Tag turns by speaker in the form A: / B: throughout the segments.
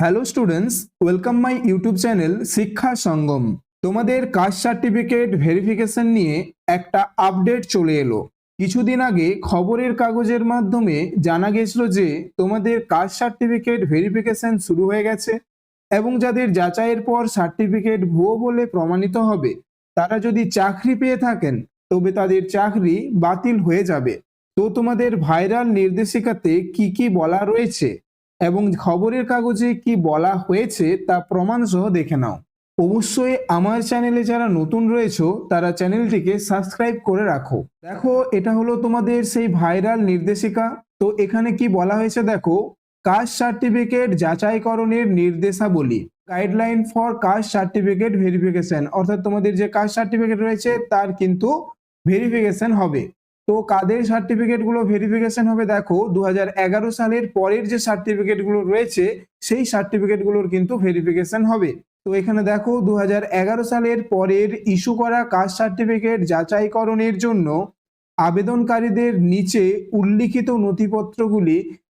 A: Hello students, welcome my YouTube channel শিক্ষা সঙ্গম। তোমাদের caste certificate verification নিয়ে একটা আপডেট চলে এলো। কিছুদিন আগে খবরের কাগজের মাধ্যমে জানা গেছিল যে তোমাদের কাস্ট সার্টিফিকেট ভেরিফিকেশন শুরু হয়ে গেছে এবং যাদের যাচাইয়ের পর সার্টিফিকেট ভুয়ো বলে প্রমাণিত হবে তারা যদি চাকরি পেয়ে থাকেন তবে তাদের চাকরি বাতিল হয়ে যাবে। তো তোমাদের ভাইরাল নির্দেশিকাতে কি কি বলা রয়েছে এবং খবরের কাগজে কি বলা হয়েছে তা প্রমাণ সহ দেখে নাও। অবশ্যই আমার চ্যানেলে যারা নতুন রয়েছে তারা চ্যানেলটিকে সাবস্ক্রাইব করে রাখো। দেখো, এটা হলো তোমাদের সেই ভাইরাল নির্দেশিকা। তো এখানে কি বলা হয়েছে দেখো, কাস্ট সার্টিফিকেট যাচাইকরণের নির্দেশাবলী, guideline for caste certificate verification, অর্থাৎ তোমাদের যে কাস্ট সার্টিফিকেট রয়েছে তার কিন্তু ভেরিফিকেশন হবে। তো কাদের সার্টিফিকেট গুলো ভেরিফিকেশন হবে দেখো, 2011 সালের পরের যে সার্টিফিকেট গুলো রয়েছে সেই সার্টিফিকেট গুলোর কিন্তু ভেরিফিকেশন হবে। তো এখানে দেখো 2011 সালের পরের ইস্যু করা কাস্ট সার্টিফিকেট যাচাইকরণের জন্য আবেদনকারীদের নিচে উল্লিখিত নথিপত্রগুলি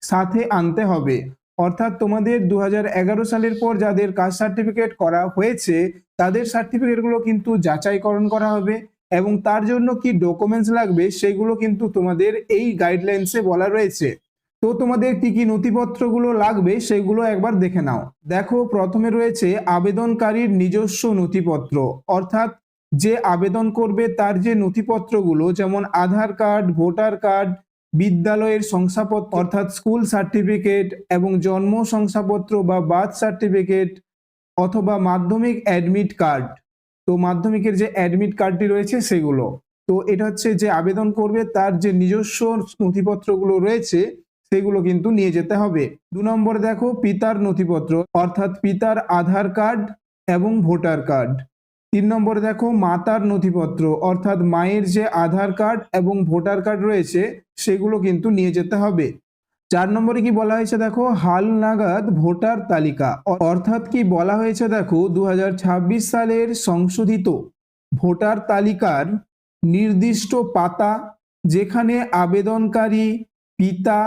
A: সাথে আনতে হবে। অর্থাৎ তোমাদের 2011 সালের পর যাদের কাস্ট সার্টিফিকেট করা হয়েছে তাদের সার্টিফিকেটগুলো কিন্তু যাচাইকরণ করা হবে এবং তার জন্য কি ডকুমেন্টস লাগবে সেগুলো কিন্তু তোমাদের এই গাইডলাইন্সে বলা রয়েছে। তো তোমাদের কি কি নথিপত্রগুলো লাগবে সেগুলো একবার দেখে নাও। দেখো, প্রথমে রয়েছে আবেদনকারীর নিজস্ব নথিপত্র, অর্থাৎ যে আবেদন করবে তার যে নথিপত্রগুলো, যেমন আধার কার্ড, ভোটার কার্ড, বিদ্যালয়ের শংসাপত্র অর্থাৎ স্কুল সার্টিফিকেট এবং জন্ম শংসাপত্র বা বার্থ সার্টিফিকেট অথবা মাধ্যমিক অ্যাডমিট কার্ড। তো মাধ্যমিকের যে অ্যাডমিট কার্ডটি রয়েছে সেগুলো। তো এটা হচ্ছে যে আবেদন করবে তার যে নিজস্ব নথিপত্রগুলো রয়েছে সেগুলো কিন্তু নিয়ে যেতে হবে। 2 নম্বরে দেখো পিতার নথিপত্র, অর্থাৎ পিতার আধার কার্ড এবং ভোটার কার্ড। 3 নম্বরে দেখো মাতার নথিপত্র, অর্থাৎ মায়ের যে আধার কার্ড এবং ভোটার কার্ড রয়েছে সেগুলো কিন্তু নিয়ে যেতে হবে। 4 নম্বরে কি বলা হয়েছে দেখো, হালনাগাদ ভোটার তালিকা, অর্থাৎ কি বলা হয়েছে দেখো, 2026 সালের সংশোধিত ভোটার তালিকার নির্দিষ্ট পাতা যেখানে আবেদনকারী পিতা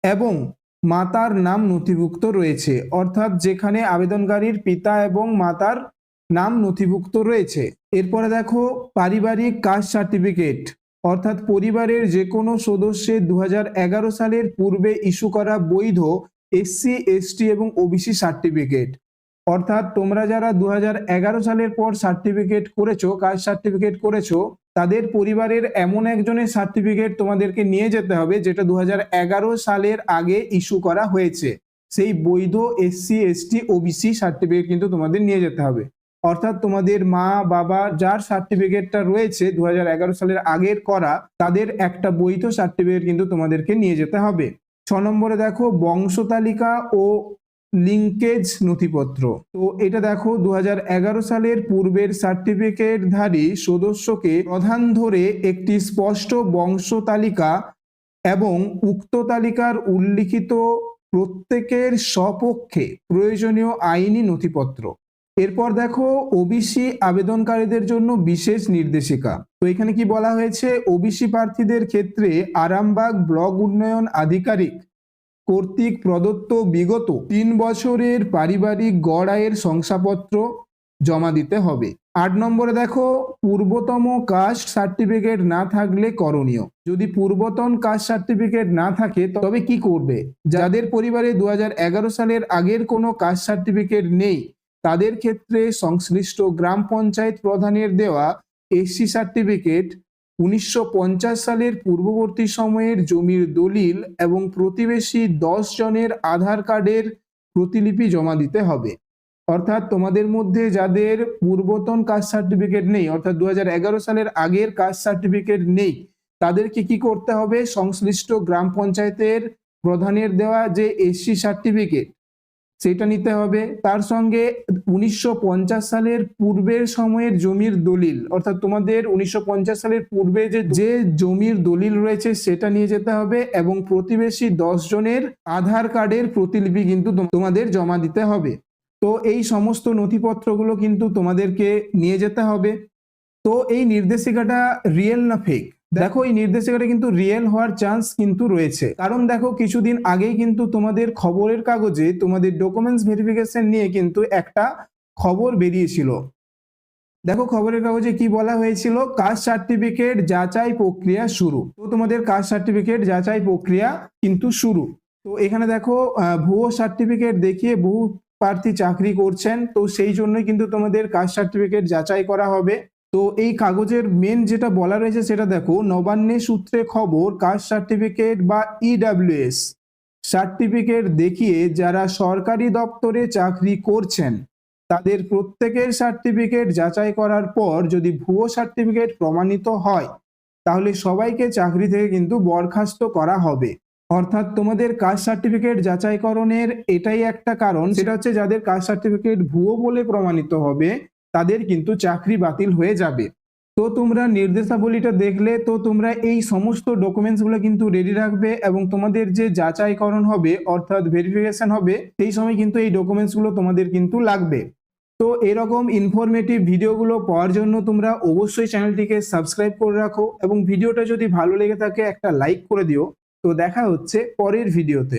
A: এবং মাতার নাম নথিভুক্ত রয়েছে, অর্থাৎ যেখানে আবেদনকারীর পিতা এবং মাতার নাম নথিভুক্ত রয়েছে। এরপরে দেখো পারিবারিক কাস্ট সার্টিফিকেট, অর্থাৎ পরিবারের যে কোনো সদস্যের 2011 সালের পূর্বে ইস্যু করা বৈধ এসসি, এসটি এবং ওবিসি সার্টিফিকেট। অর্থাৎ তোমরা যারা 2011 সালের পর সার্টিফিকেট করেছো, কাস্ট সার্টিফিকেট করেছো, তাদের পরিবারের এমন একজনের সার্টিফিকেট তোমাদেরকে নিয়ে যেতে হবে যেটা 2011 সালের আগে ইস্যু করা হয়েছে। সেই বৈধ এসসি, এসটি, ওবিসি সার্টিফিকেট কিন্তু তোমাদের নিয়ে যেতে হবে। অর্থাৎ তোমাদের মা বাবা যার সার্টিফিকেটটা রয়েছে 2011 সালের আগের করা, তাদের একটা বৈধ সার্টিফিকেট কিন্তু তোমাদেরকে নিয়ে যেতে হবে। 6 নম্বরে দেখো বংশ তালিকা ও লিঙ্কেজ নথিপত্র। তো এটা দেখো 2011 সালের পূর্বের সার্টিফিকেটধারী সদস্যকে প্রধান ধরে একটি স্পষ্ট বংশ তালিকা এবং উক্ত তালিকার উল্লিখিত প্রত্যেকের সপক্ষে প্রয়োজনীয় আইনি নথিপত্র। এরপর দেখো ওবিসি আবেদনকারীদের জন্য বিশেষ নির্দেশিকা। তো এখানে কি বলা হয়েছে, ওবিসি প্রার্থীদের ক্ষেত্রে আরামবাগ ব্লক উন্নয়ন আধিকারিক কর্তৃক প্রদত্ত বিগত 3 বছরের পারিবারিক গড় আয়ের শংসাপত্র জমা দিতে হবে। 8 নম্বরে দেখো পূর্বতম কাস্ট সার্টিফিকেট না থাকলে করণীয়। যদি পূর্বতন কাস্ট সার্টিফিকেট না থাকে তবে কি করবে? যাদের পরিবারে 2011 সালের আগের কোনো কাস্ট সার্টিফিকেট নেই তাদের ক্ষেত্রে সংশ্লিষ্ট গ্রাম পঞ্চায়েত প্রধানের দেওয়া এসসি সার্টিফিকেট, 1950 সালের পূর্ববর্তী সময়ের জমির দলিল এবং প্রতিবেশী 10 জনের আধার কার্ডের প্রতিলিপি জমা দিতে হবে। অর্থাৎ তোমাদের মধ্যে যাদের পূর্বতন কাস্ট সার্টিফিকেট নেই, অর্থাৎ 2011 সালের আগের কাস্ট সার্টিফিকেট নেই, তাদেরকে কি করতে হবে, সংশ্লিষ্ট গ্রাম পঞ্চায়েতের প্রধানের দেওয়া যে এসসি সার্টিফিকেট সেটা নিতে হবে। তার সঙ্গে 1950 সালের পূর্বের সময়ের জমির দলিল, অর্থাৎ তোমাদের 1950 সালের পূর্বে যে জমির দলিল রয়েছে সেটা নিয়ে যেতে হবে এবং প্রতিবেশী 10 জনের আধার কার্ডের প্রতিলিপি কিন্তু তোমাদের জমা দিতে হবে। তো এই সমস্ত নথিপত্রগুলো কিন্তু তোমাদেরকে নিয়ে যেতে হবে। তো এই নির্দেশিকাটা রিয়েল না ফেক দেখো এই নির্দেশিকাটা কিন্তু রিয়েল হওয়ার চান্স কিন্তু রয়েছে, কারণ দেখো কিছুদিন আগেই কিন্তু তোমাদের খবরের কাগজে তোমাদের ডকুমেন্টস ভেরিফিকেশন নিয়ে কিন্তু একটা খবর বেরিয়েছিল। দেখো খবরের কাগজে কি বলা হয়েছিল, কাস্ট সার্টিফিকেট যাচাই প্রক্রিয়া শুরু। তো তোমাদের কাস্ট সার্টিফিকেট যাচাই প্রক্রিয়া কিন্তু শুরু। তো এখানে দেখো ভুয়ো সার্টিফিকেট দেখিয়ে বহু প্রার্থী চাকরি করছেন, তো সেই জন্যই কিন্তু তোমাদের কাস্ট সার্টিফিকেট যাচাই করা হবে। তো এই কাগজের মেন যেটা বলা রয়েছে সেটা দেখো, নবান্নের সূত্রে খবর কাস্ট সার্টিফিকেট বা ইডব্লিউএস সার্টিফিকেট দেখিয়ে যারা সরকারি দপ্তরে চাকরি করছেন তাদের প্রত্যেকের সার্টিফিকেট যাচাই করার পর যদি ভুয়ো সার্টিফিকেট প্রমাণিত হয় তাহলে সবাইকে চাকরি থেকে কিন্তু বরখাস্ত করা হবে। অর্থাৎ তোমাদের কাস্ট সার্টিফিকেট যাচাইকরণের এটাই একটা কারণ, সেটা হচ্ছে যাদের কাস্ট সার্টিফিকেট ভুয়ো বলে প্রমাণিত হবে তাদের কিন্তু চাকরি বাতিল হয়ে যাবে। তো তোমরা নির্দেশাবলীটা দেখলে, তো তোমরা এই সমস্ত ডকুমেন্টসগুলো কিন্তু রেডি রাখবে এবং তোমাদের যে যাচাইকরণ হবে অর্থাৎ ভেরিফিকেশন হবে সেই সময় কিন্তু এই ডকুমেন্টসগুলো তোমাদের কিন্তু লাগবে। তো এরকম ইনফরমেটিভ ভিডিওগুলো পাওয়ার জন্য তোমরা অবশ্যই চ্যানেলটিকে সাবস্ক্রাইব করে রাখো এবং ভিডিওটা যদি ভালো লেগে থাকে একটা লাইক করে দিও। তো দেখা হচ্ছে পরের ভিডিওতে।